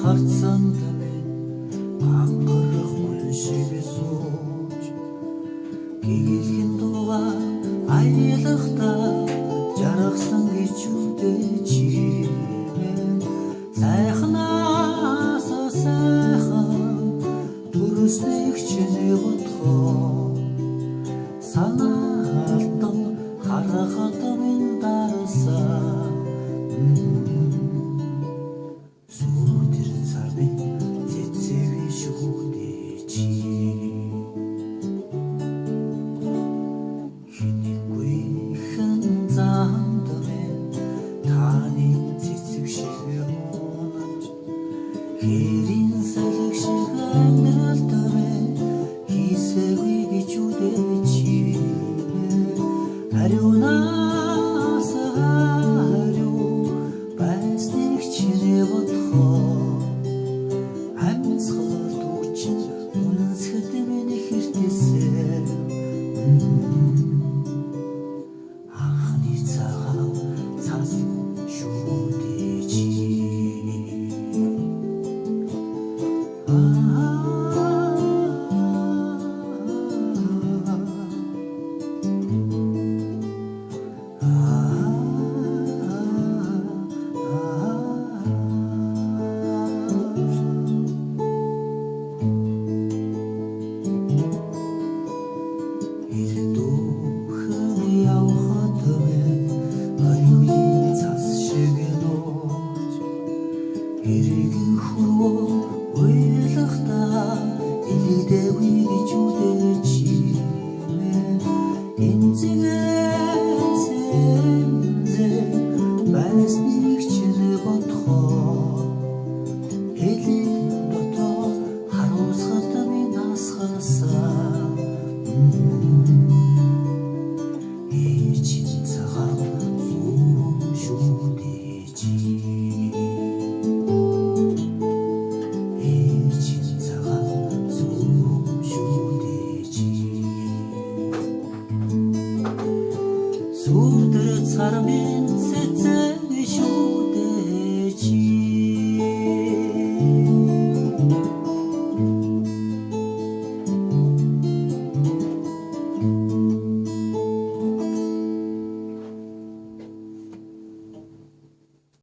харцанд минь ангарах хүн шиг сууж гэгээлхэн дуугаа аялахдаа жаргасан гэж үдээ чимээ сайхнаас сайхан төрөснийг чиний бодхоо санаа алдсан харахад минь дарсан сүрдэр царны цэцэвэ шүүдээ чи хинэггүй хэн замд минь таны цэцэг шиг унаж хэрийн салхи шиг амьдралд минь хийсэгүй гэж үдээ чи хариунаас хариу байсныг чиний бодхоо амьсгал дүүчин үнсгэд миний хэртэсээ анхны цагаан цас шүүдээ чи